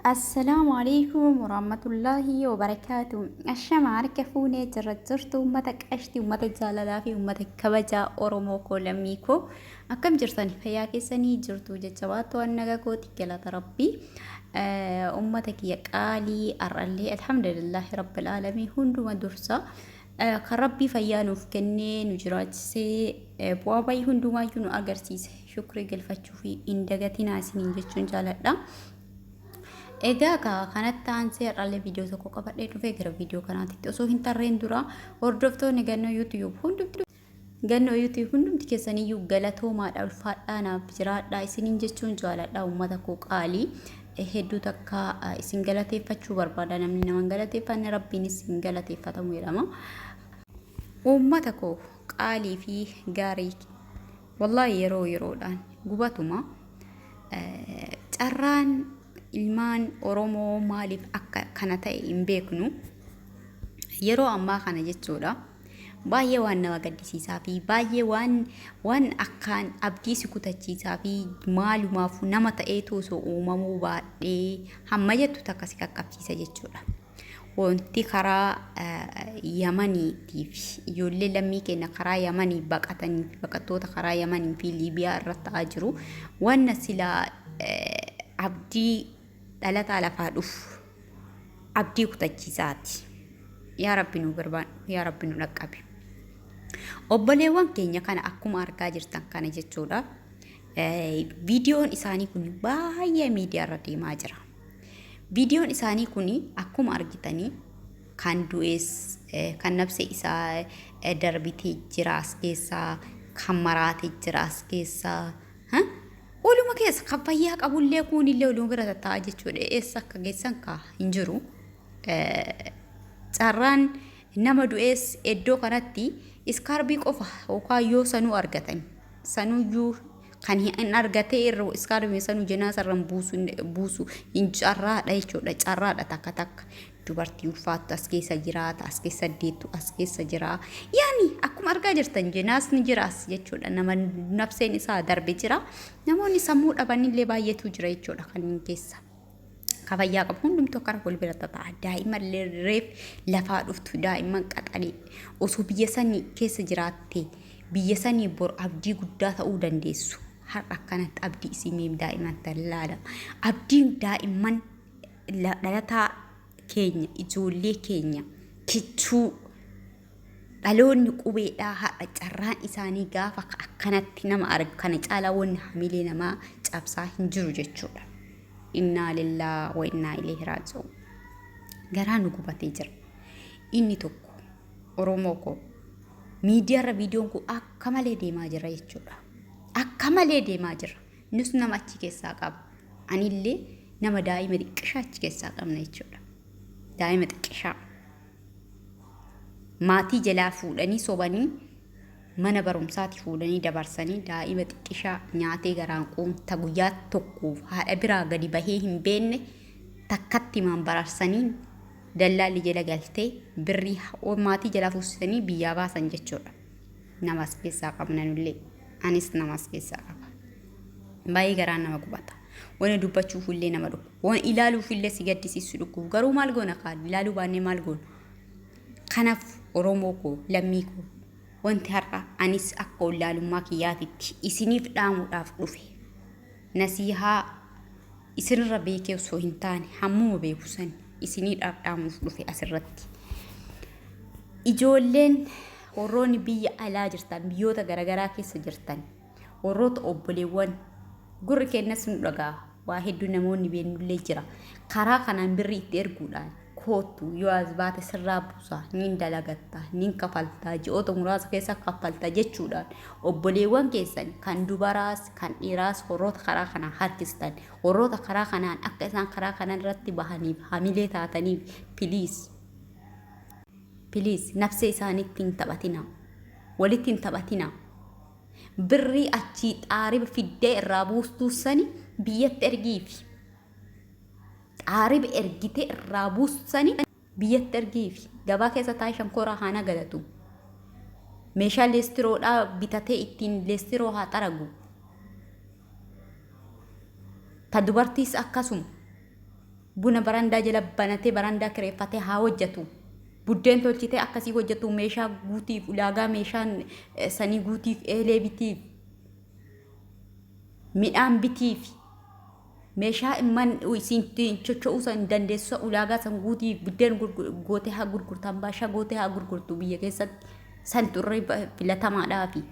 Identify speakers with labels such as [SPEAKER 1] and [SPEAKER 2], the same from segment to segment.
[SPEAKER 1] السلام عليكم ورحمة الله وبركاته. الشمع كفوني جرجرت أمتك أشتي أمتك جاللا في أمتك كبجا أورموكو لميكو أكم جرتني فياكي سني جرتو جتشواتو أنك كوتي كلا ربي أمتك يقالي أرألي الحمد لله رب العالمين هندو مدرسة كربي فيانو فكني نجرات سي بوابي هندو ما يكونوا أجرسيس شكري قلفتشو في إندقتي ناسين جتشون جاللا Egaa kanatti aansee irraallee viidiyoo tokko qabadhee dhufee gara viidiyoo kanaatti osoo hin tarreen dura hordoftoonni gannoo YouTube hundumti keessaniyyuu galatoomaadha ulfaadhaa naaf jiraadhaa isiniin jechuun jaaladha uummata koo qaalii hedduu takka isin galateeffachuu barbaada namni nama galateeffanne rabbiin isin galateeffatamu jedhama. Uummata koo qaalii fi gaarii wallahi yeroo yeroodhaan gubatuma carraan ilmaan Oromoo maaliif akka kana ta'e hin beeknu yeroo ammaa kana jechuudha. Baay'ee waan nama gaddisiisaa fi baay'ee waan akkaan abdii si kutachiisaa fi maalumaaf nama ta'eetu osoo uumamuu baadhee hamma jettu takka si qaqqabsiisa jechuudha. Wanti karaa Yamaniitiif ijoollee lammii keenya karaa Yamanii baqatanii baqattoota karaa Yamanii fi Liibiyaa irratti ta'aa jiru waan silaa abdii dhalataa lafaa dhufu abdii kutachiisaati. Yaa Rabbi nu barbaadu, yaa Rabbi nu dhaqqabe. Obboleewwan keenya kana akkuma argaa jirtan kana jechuudha. Viidiyoon isaanii kun baay'ee miidiyaa irra deemaa jira. Viidiyoon isaanii kun akkuma argitanii kan du'ees kan nafse isaa darbitee jira as keessaa kan maraatee jira as keessaa Oluma keessa kan fayyaa qabullee kunillee oluma bira taa'aa jechuudha. Eessa akka geessan kaa hin jiru. Carraan nama du'ees iddoo kanatti iskarbii qofa yookaan yoo sanuu argatan sanuyyuu kan hin argatee irra iskarbii sanuu jinaasarraan buusu hin carraadha jechuudha. Carraadha takka takka dubartii ulfaattu as keessa jiraata as keessa deettu as keessa jira. Yaani akkuma argaa jirtan jinaasni jiraas jechuudha. Nama nafseen isaa darbe jira. Namoonni sammuu dhabanillee baay'eetu jira jechuudha kanneen keessa. Kafayyaa qabu hundumtuu akkana wal bira ta'a. Daa'imman reef lafaa dhuftu daa'imman qaxalee osoo biyya sanii keessa jiraatte biyya sanii bor abdii guddaa ta'uu dandeessu. Har'a akkanatti abdii isimee daa'imman tallaala. Abdiin daa'imman dhalataa keenya ijoollee keenya kichuu dhaloonni qubeedhaa har'a carraan isaanii gaafa akkanatti nama argu kana caalaa wanni hamilee namaa cabsaa hin jiru jechuudha. Innaa lillahi wa innaa ilaihi raaji'uun. Garaa nu gubatee jira. Inni tokko Oromoo koo miidiyaarra viidiyoon kun akka malee deemaa jira jechuudha. Akka malee deemaa jira. Nus nama achi keessaa qaba. Anillee nama daa'ima xiqqishaa achi keessaa qabna jechuudha. Daa'ima xiqqishaa. Maatii jalaa fuudhanii sobanii mana barumsaatti fuudhanii dabarsanii daa'ima xiqqishaa nyaatee garaan quumta guyyaa tokkoof haadha biraa gadi bahee hin beekne takkatti maan bararsanii dallaalli jala galtee birrii maatii jalaa fuusisanii biyyaa baasan jechuudha. Namas keessaa qabna nullee. Anis namas keessaa qaba. Baay'ee garaan nama gubata. Waan dubbachuuf illee nama dhufu. Waan ilaaluuf illee si gaddisiisu dhufu. Garuu maal goona kaan ilaaluu baannee maal goona. Kanaaf Oromoo koo lammii koo wanti har'a anis akka wallaalummaa kiyyaatitti isiniif dhaamuudhaaf dhufe. Nasihaa isinirra beekee osoo hin taane hammuma beekusan isiniidhaaf dhaamuuf dhufe asirratti. Ijoolleen warroonni biyya alaa jirtan biyyoota garaagaraa keessa jirtan warroota obboleewwan gurri kennas nu dhagaa waa hedduu namoonni beennullee jira. Karaa kanaan birrii itti erguudhaan kootu yoo as baate sirraa buusa niin dalagatta niin kafaltaa ji'oota muraasa keessa kafaltaa jechuudhaan obboleewwan keessan kan dubaraas kan dhiiraas warroota karaa kanaan harkistan warroota karaa kanaan akka isaan karaa kanaan irratti bahaniif hamilee taataniif Piliis nafsee isaaniitti hin taphatina. Walitti hin taphatina. Birrii achii xaariba fiddee irraa buustuu sani biyyatti ergiifi. Xaariba ergitee irraa buustuu sani biyyatti ergiifi. Gabaa keessa taa'ee shankooraa haana galatu. Meeshaa leestiroodhaa bitatee ittiin leestiroo haa xaragu. Ta dubartiis akkasuma. buna barandaa jala banatee barandaa kireeffatee haa hojjetu. Buddeen tolchitee akkasii hojjetu meeshaa guutiif ulaagaa meeshaan sanii guutiif eelee bitiif midhaan bitiif meeshaa imman isin chocho'uu san dandeessu ulaagaa san guutiif buddeen gootee haa gurgurtan baashaa gootee haa gurgurtu biyya keessatti san turre filatamaadhaa fi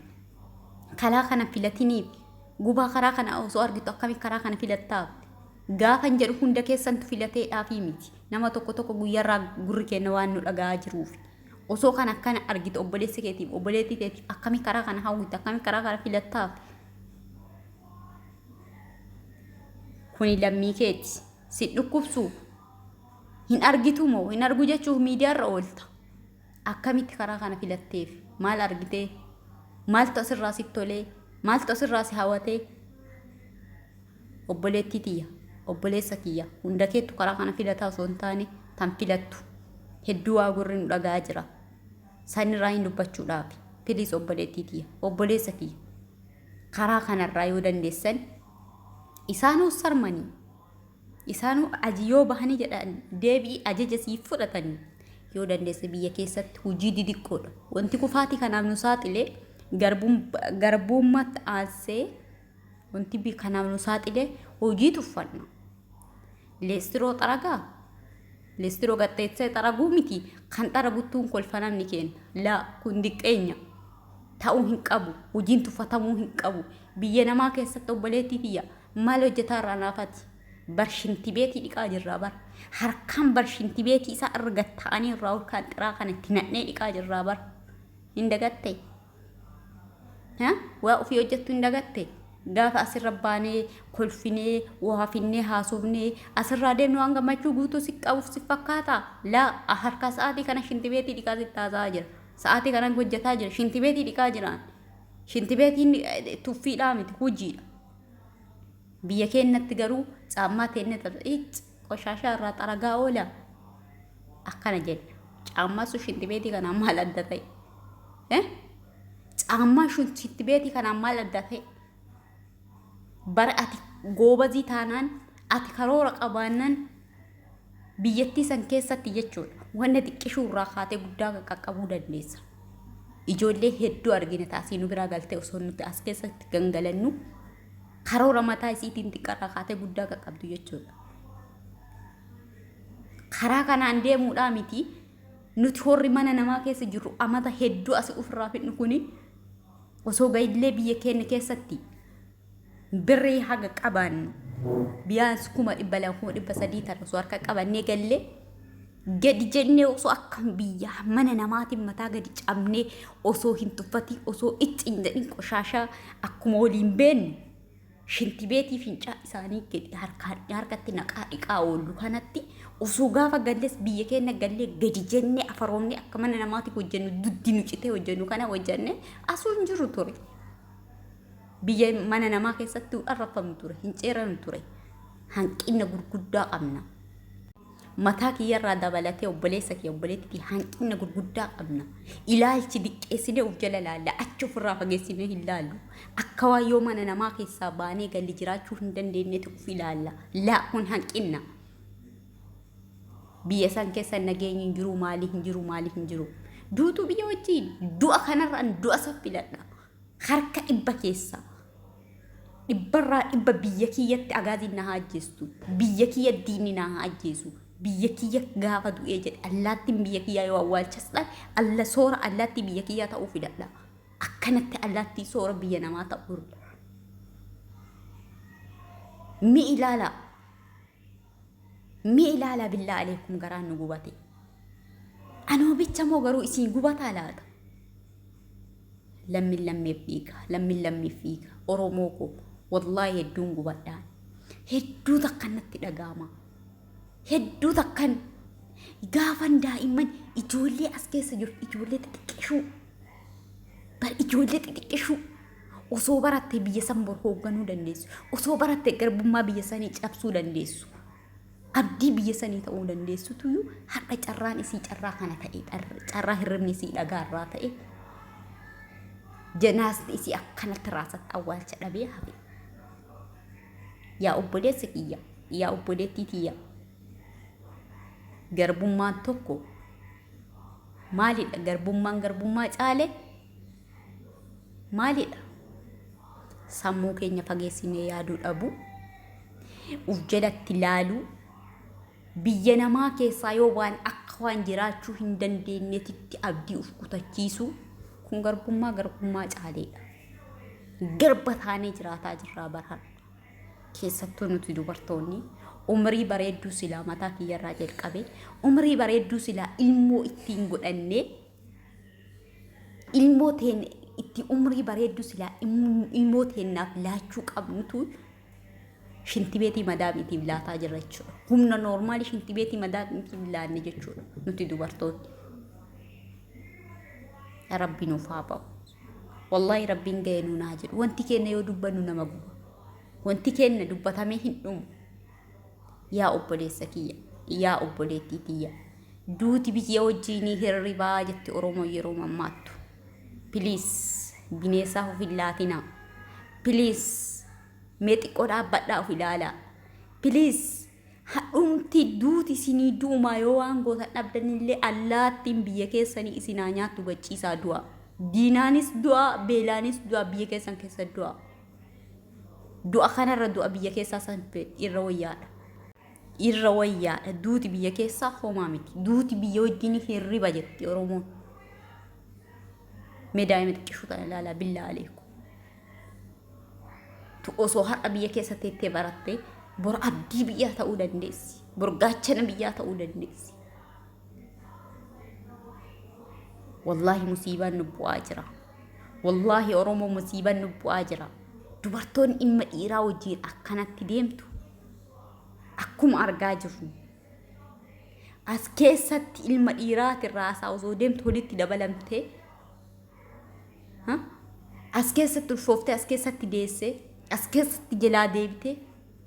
[SPEAKER 1] kalaa kana filatiniif gubaa karaa kana osoo argitu akkami karaa kana filattaaf gaafan jedhu hunda keessantu filateedhaa fi miti nama tokko guyyaarraa gurri kenna waan nu dhagaa jiruuf osoo kan akkana argitu obboleessi keetiif obboleettii keetiif akkami karaa kana hawwitu akkami karaa kana filattaaf kuni lammii keeti si dhukkubsu hin argitu moo hin argu jechuuf miidiyaarra oolta akkamitti karaa kana filatteef maal argitee maaltu asirraa si tolee maaltu asirraa si hawwatee obboleettii tiyya obboleessa kiyya hunda keettu karaa kana filataa osoo hin taane tan filattu hedduu waa gurri nu dhagaa jira sanirraa hin dubbachuudhaaf filiis obboleettii tiyya obboleessa kiyya karaa kanarraa yoo dandeessan isaanuu sarmanii isaanuu ajiyoo bahanii jedhan deebii ajaja siif fudhatanii yoo dandeesse biyya keessatti hojii didiqqoodha wanti kufaatii kanaaf nu saaxilee garbummatti aansee wanti kanaaf nu saaxilee hojii tuffanna leestiroo xaragaa leestiroo gaxxeessee xaraguu miti kan xaraguttuun kolfanamni kenna laa kun diqqeenya ta'uu hin qabu hojiin tuffatamuu hin qabu biyya namaa keessatti obboleettii tiyya maal hojjetaa irraa naafati barshinti beetii dhiqaa jirraa bar harkaan barshinti beetii isaa arga ta'anii irraa ulkaan xiraa kana itti nadhee dhiqaa jirraa bar hin dagatte waa ofii hojjettu hin dagatte gaafa asirra baanee kolfinee waa finnee haasofnee asirraa deemnu waan gammachuu guutuu si qabuuf si fakkaata laa harka sa'aatii kana shinti beetii dhiqaa si taasaa jira sa'aatii kana hojjetaa jira shinti beetii dhiqaa jiraan shinti beetiin tuffiidhaa miti hojiidha biyya keenyatti garuu caammaa teenne ta'iic qoshaashaa irraa xaragaa oola akkana jedhe caammaa sun shinti beetii kanaan maal adda ta'e caammaa shinti beetii kanaan maal adda ta'e bara ati goobazii taanaan ati karoora qabaannaan biyyattii san keessatti jechuudha wanna xiqqishuu irraa kaatee guddaa qaqqabuu dandeessa ijoollee hedduu argina taasii nu biraa galtee osoo nuti as keessatti gangalannu karoora mataa isiitiin xiqqarraa kaatee guddaa qaqqabdu jechuudha karaa kanaan deemuudhaa miti nuti horri mana namaa keessa jirru amata hedduu asii ofirraa fidnu kuni osoo gaillee biyya keenya keessatti birrii haga qabaannu biyaas 200,000 ta'u osoo harka qabannee gallee gadi jennee osoo akkam biyya mana namaatiin mataa gadi cabnee osoo hin tuffatiin osoo itti hin jedhin qoshaashaa akkuma waliin beennu shinti beetii fincaa isaanii gadi harkatti naqaa dhiqaa oollu kanatti osoo gaafa gallees biyya keenya gallee gadi jennee afaroomnee akka mana namaatiin hojjennu duddi nu citee hojjennu kana hojjennee asuu hin jiru ture. Biyya mana namaa keessatti arrafamu ture hin ceeramu ture hanqina gurguddaa qabna mataa kiyyarraa dabalatee obboleessa kiyya obboleettii hanqina gurguddaa qabna ilaalchi diqqeessinee of jala laalla achi ofirraa fageessinee hin laallu akka waa yoo mana namaa keessaa baanee galli jiraachuu hin dandeenyetti of ilaalla laa kun hanqina biyya san keessa nageenyi hin jiru maalii hin jiru duutu biyya wajjiin du'a kanarraan du'a saffiladha harka dhibba keessa dhibbarraa dhibba biyya kiyyatti agaaziin na ajjeestu biyya kiyya diinni na ajjeesu biyya kiyya gaafa du'ee jedhe allaattiin biyya kiyyaa yoo awwaalchasdhaan alla soora allaattii biyya kiyyaa ta'uu fidadha akkanatti allaattii soora biyya namaa ta'uu mi ilaala billaa aleekum garaan nu gubate anoo bicha moo garuu isiin gubataa laata lammi fiiga oromoo ko wallahi hedduun gubadhaan hedduu takkanatti dhagaama hedduu takkan gaafan daa'imman ijoollee as keessa jiru ijoollee xixiqqishuu osoo barattee biyya san bor hoogganuu dandeessu osoo barattee garbummaa biyya sanii cabsuu dandeessu abdii biyya sanii ta'uu dandeessu tuyyuu har'a carraan isii carraa kana ta'e carraa hirribni isii dhagaarraa ta'e janaasni isii akkanatti raasatti awwaalcha dhabee hafe yaa obboleessa kiyya yaa obboleettii tiyya garbummaan tokko maalidha? Garbummaa caale maalidha? Sammuu keenya fageessinee yaaduu dhabu, uf jalatti laaluu, biyya namaa keessaa yoo waan akka waan jiraachuu hin dandeenyetti abdii uf kutachiisu kun garbummaa caaleedha. Garba taanee jiraataa jirraa barhan. Keessattuu nuti dubartoonni umrii bareedduu silaa mataa kiyyarraa jalqabe umrii bareedduu silaa ilmoo ittiin godhanne ilmoo teen itti umrii bareedduu silaa ilmoo teennaaf laachuu qabnutu shintibeetii madaamiitiif laataa jirra jechuudha. Humna noormaali shintibeetii madaamiitiif laanne jechuudha nuti dubartoonni. Rabbi nuuf haa ba'u. Wallahi rabbiin ga'ee nu naa jedhu. Wanti keenya yoo dubbannu nama guba. Wanti keenya dubbatamee hin dhumu. Yaa obboleessa kiyya, yaa obboleettii kiyya. Duuti biyya wajjiinii hirribaa jetti Oromoo yeroo mammaattu. Piliis bineensaa of hin laatinaa. Piliis mee xiqqoo dhaabbadhaa of ilaalaa. Piliis hadhumti duuti isinii duumaa yoo waan goota dhabdanillee allaattiin biyya keessanii isinaa nyaattu gachiisaa du'a. Diinaanis du'a, beelaanis du'a, biyya keessan keessa du'a. Du'a kanarra du'a biyya keessaa san irra wayyaadha. Irra wayyaadha. Duuti biyya keessaa homaa miti. Duuti biyya wajjin hirriba jetti Oromoon. Mee daa'ima xiqqishuu tana ilaalaa billaa aleeku. Tu osoo har'a biyya keessa teettee barattee bor abdii biyyaa ta'uu dandeessi. Bor gaachana biyyaa ta'uu dandeessi. Wallahi musiibaan nu bu'aa jira. Wallahi Oromoo musiibaan nu bu'aa jira. Dubartoonni ilma dhiiraa wajjin akkanatti deemtu akkuma argaa jirru. As keessatti ilma dhiiraatirraa isaa osoo deemtu walitti dabalamtee as keessatti ulfooftee as keessatti deessee as keessatti jalaa deebitee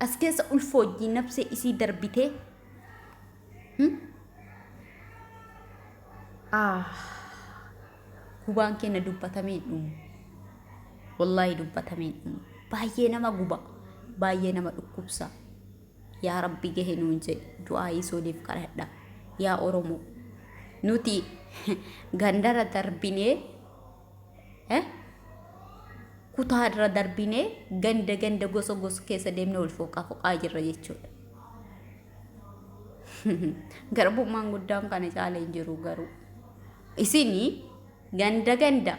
[SPEAKER 1] as keessa ulfoo wajjin nafsee isii darbitee gubaan keenya dubbatamee dhumu. Wallahi dubbatamee dhumu. Baay'ee nama guba. Baay'ee nama dhukkubsa. Yaa Rabbi gahe nuun jedhi du'aa isooliif kadhadha. Yaa Oromoo nuti gandara darbinee kutaarra darbinee ganda gosa keessa deemnee ol foqaa jirra jechuudha. Garbummaan guddaan kana caalee hin jiru garuu. Isinii ganda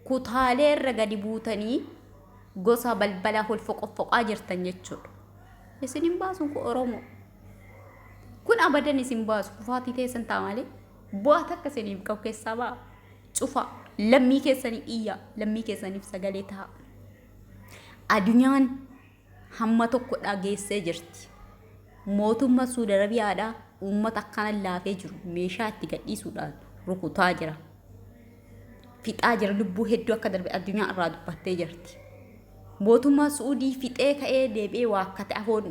[SPEAKER 1] kutaalee irra gadi buutanii gosa balbalaa ol foqaa jirtan jechuudha. Isin hin baasu kun Oromoo. Kun abadan isin baasu kufaatii teessan ta'a malee bu'aa takka isiniif qabu keessaa ba'a. Cufa lammii keessanii iyya lammii keessaniif sagalee ta'a. Addunyaan hamma tokko dhageessee jirti. Mootummaa Suudi Arabiyaadhaa uummata akkana laafee jiru meeshaa itti gadhiisuudhaan rukutaa jira. Fixaa jira lubbuu hedduu akka darbe addunyaa irraa dubbattee jirti. Mootummaa Suudii fixee ka'ee deebi'ee waa akka ta'e afoon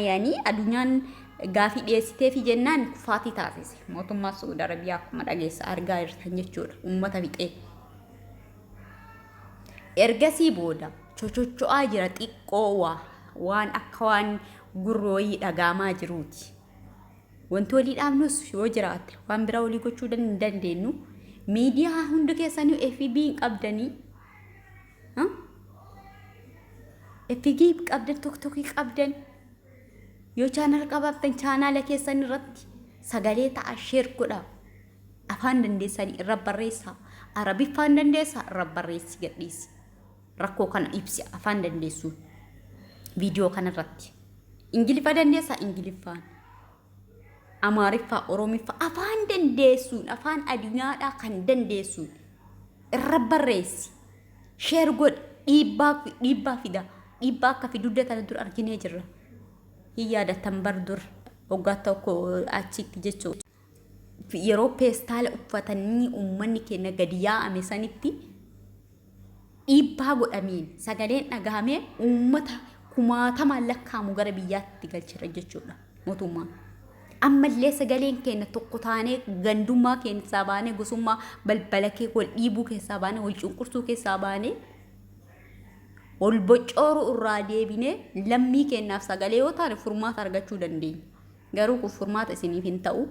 [SPEAKER 1] yaanii addunyaan gaafii dhiyeessitee fi jennaan kufaatii taasise. Mootummaa Suudi Arabiyaa akkuma dhageessa argaa jirtan jechuudha uummata fixee. Ergasii booda chochocho'aa jira xiqqoo waan akka waan gurrooyii dhagaamaa jiruuti. Wanti walii dhaabnus yoo jiraate waan biraa walii gochuu hin dandeenyu. Miidiyaa hundi keessanii FB qabdanii FB qabdan tokkokkii qabdan yoo chaanal qabaatan chaanala keessan irratti sagalee ta'a sheer godha. Afaan dandeessanii irra barreessa. Arabiffaan dandeessa irra barreessi gadhiisi. Rakkoo kana ibsi afaan dandeessuun viidiyoo kanarratti. Ingiliffaa dandeessa Ingiliffaan. Amaariffaa Oromiffaa afaan dandeessuun afaan addunyaadhaa kan dandeessuun irra barreessi. Sheer godha dhiibbaa fida. Dhiibbaa akka fidudda tana dur arginee jirra. Hin yaadatan bar dur waggaa tokko achitti jechuudha. Yeroo peestaala uffatanii uummanni keenya gadi yaa'ame sanitti dhiibbaa godhameen sagaleen dhagahamee uummata kumaatamaan lakkaa'amu gara biyyaatti galchira jechuudha mootummaan. Ammallee sagaleen keenya tokko taanee gandummaa keessaa baanee gosummaa balbala kee wal dhiibuu keessaa baanee wal cunqursuu keessaa baanee wal bocooruu irraa deebinee lammii keenyaaf sagalee yoo taane furmaata argachuu dandeenya. garuu kun furmaata isiniif hin ta'u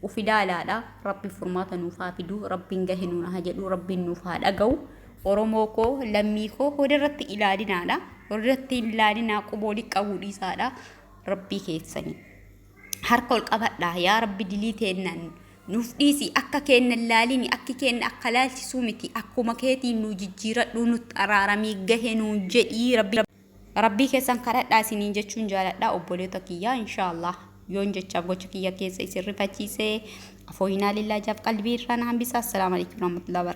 [SPEAKER 1] ufi daalaadha rabbi furmaata nuuf haa fidu rabbiin gahinuun haa jedhu rabbiin nuuf haa dhaga'u oromoo koo lammii koo hodarratti ilaalinaadha hodarratti ilaalinaa quboolii qabuu dhiisaadha rabbii keessanii harka ol qabadha yaa rabbi dilii teennan nuuf dhiisi akka kennan laalini akki kenna akka laalchisuu miti akkuma keetiin nu jijjiiradhu nutti araaramii gahinuun jedhii rabbii keessan kadhadhaa isiniin jechuun jaaladha obboleeta kiyyaa inshaallah yoon jechaaf gocha kiyya keessa isin rifachiisee afooyinaa lillaa jaaf qalbii irraan hambisa. Assalaamu alaykum warahmatullahi wabarakatuh.